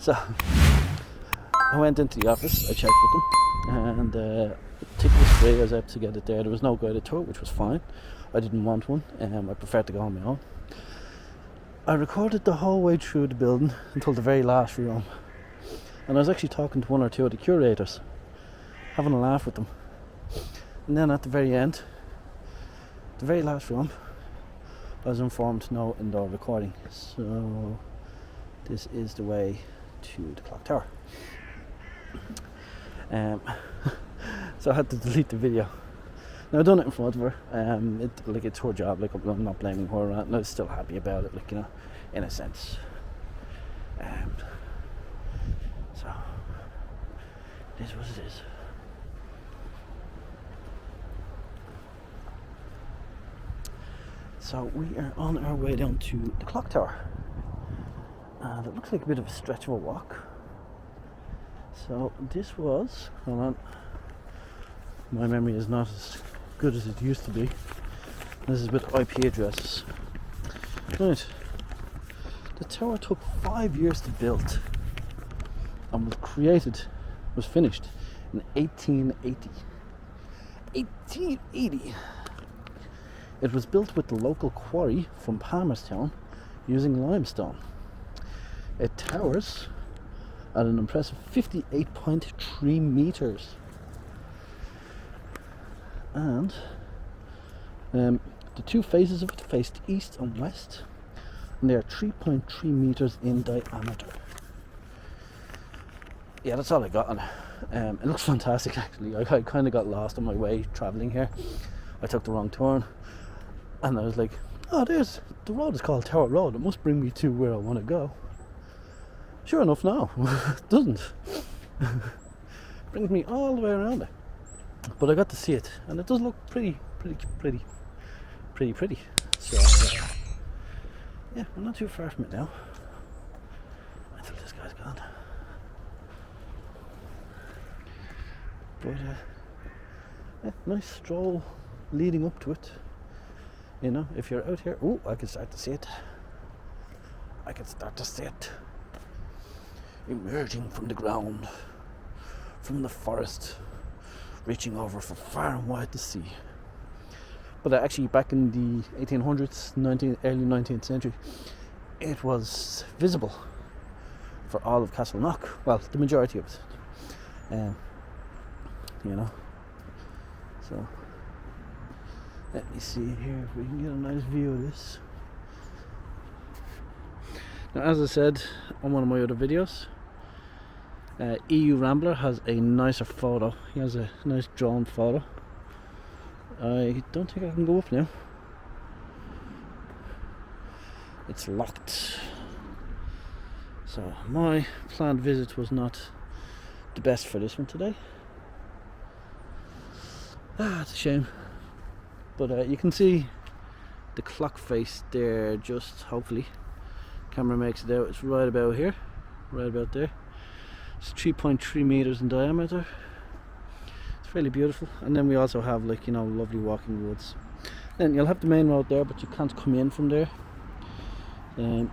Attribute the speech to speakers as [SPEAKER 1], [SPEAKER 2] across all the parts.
[SPEAKER 1] So I went into the office, I checked with them, and the ticket was free. I was able to get it there. There was no guided tour, which was fine. I didn't want one, I preferred to go on my own. I recorded the whole way through the building until the very last room, and I was actually talking to one or two of the curators, having a laugh with them. And then at the very end, the very last room, I was informed no indoor recording. So this is the way to the clock tower. So I had to delete the video. Now I've done it in front of her. It's her job. Like, I'm not blaming her, and I was still happy about it. Like, you know, in a sense. So it is what it is. So we are on our way down to the clock tower, and it looks like a bit of a stretch of a walk. So this was, hold on, my memory is not as good as it used to be. This is with IP addresses. Right, the tower took 5 years to build and was finished in 1880. 1880. It was built with the local quarry from Palmerstown using limestone. It towers at an impressive 58.3 meters. And the two faces of it faced east and west, and they are 3.3 meters in diameter. Yeah, that's all I got on it. It looks fantastic, actually. I kind of got lost on my way travelling here. I took the wrong turn, and I was like, oh, the road is called Tower Road. It must bring me to where I want to go. Sure enough, no, it doesn't. Brings me all the way around it. But I got to see it, and it does look pretty. So, yeah, we're not too far from it now. Until this guy's gone. But, yeah, nice stroll leading up to it. You know, if you're out here, I can start to see it. Emerging from the ground, from the forest, reaching over for far and wide to sea. But actually, back in the 1800s, early 19th century, it was visible for all of Castleknock. Well, the majority of it. You know. So let me see here if we can get a nice view of this. Now, as I said on one of my other videos, EU Rambler has a nicer photo. He has a nice drawn photo. I don't think I can go up now. It's locked. So my planned visit was not the best for this one today. It's a shame. But you can see the clock face there, just hopefully. Camera makes it out. It's right about here, right about there. It's 3.3 meters in diameter. It's fairly beautiful. And then we also have, like, you know, lovely walking woods. Then you'll have the main road there, but you can't come in from there. Then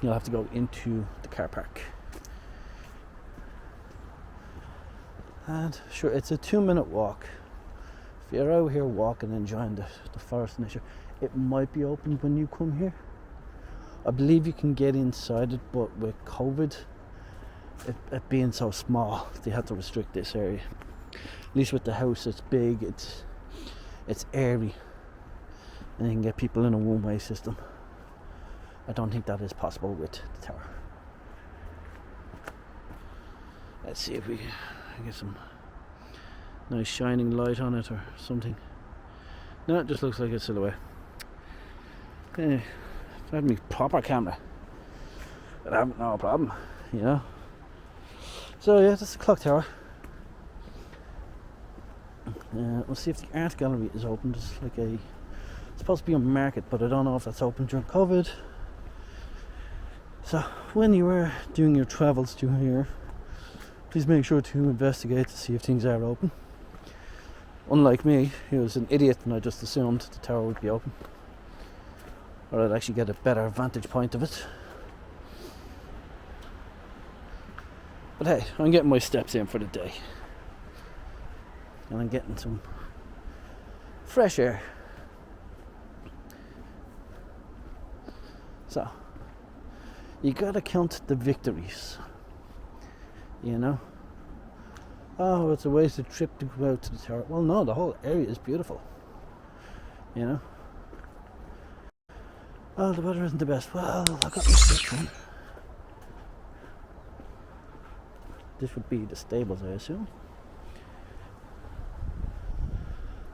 [SPEAKER 1] you'll have to go into the car park. And sure, it's a 2-minute walk. If you're out here walking, enjoying the forest nature, it might be open when you come here. I believe you can get inside it, but with COVID, it being so small, they had to restrict this area. At least with the house, it's big, it's airy, and you can get people in a one-way system. I don't think that is possible with the tower. Let's see if we can get some nice shining light on it or something. No, it just looks like a silhouette. If I had my proper camera, I'd have no problem, you know. So yeah, that's the clock tower. We'll see if the art gallery is open. It's supposed to be a market, but I don't know if that's open during COVID. So when you are doing your travels to here, please make sure to investigate to see if things are open. Unlike me, who was an idiot and I just assumed the tower would be open, or I'd actually get a better vantage point of it. But hey, I'm getting my steps in for the day. And I'm getting some fresh air. So, you gotta count the victories. You know? Oh, it's a wasted trip to go out to the tower. Well, no, the whole area is beautiful. You know? Oh, the weather isn't the best. Well, I got my stick on. This would be the stables, I assume.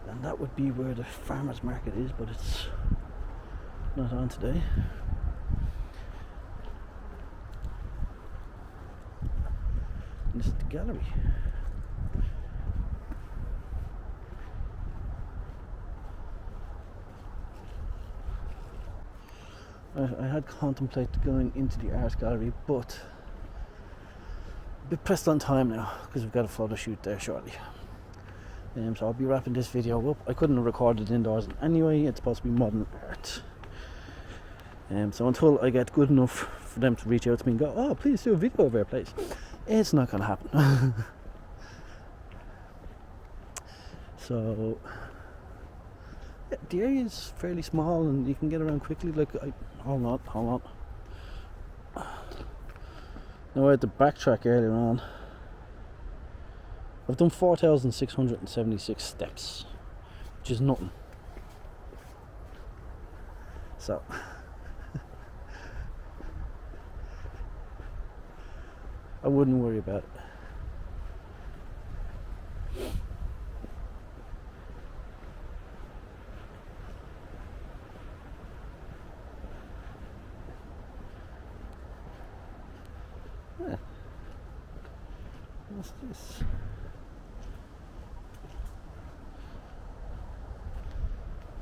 [SPEAKER 1] And that would be where the farmer's market is, but it's not on today. And this is the gallery. I had contemplated going into the art gallery, but a bit pressed on time now because we've got a photo shoot there shortly. So I'll be wrapping this video up. I couldn't have recorded indoors anyway. It's supposed to be modern art. So until I get good enough for them to reach out to me and go, oh, please do a video of our place, it's not going to happen. So yeah, the area is fairly small and you can get around quickly. Like, hold on. Now I had to backtrack earlier on. I've done 4,676 steps, which is nothing. So I wouldn't worry about it. Yeah. What's this?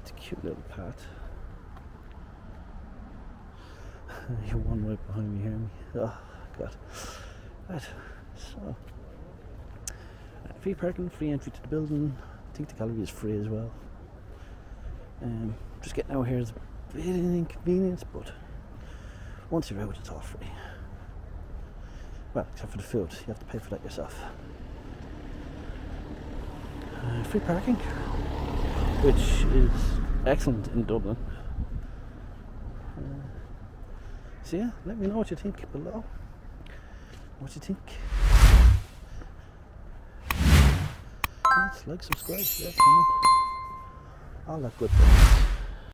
[SPEAKER 1] It's a cute little path. You're one right behind me, hear me? Oh god. Right. So free parking, free entry to the building. I think the gallery is free as well. Just getting out here is a bit of an inconvenience, but once you're out it's all free. Well, except for the food, you have to pay for that yourself. Free parking, which is excellent in Dublin. So yeah, let me know what you think below. What you think? Like, subscribe, share, comment, all that good stuff.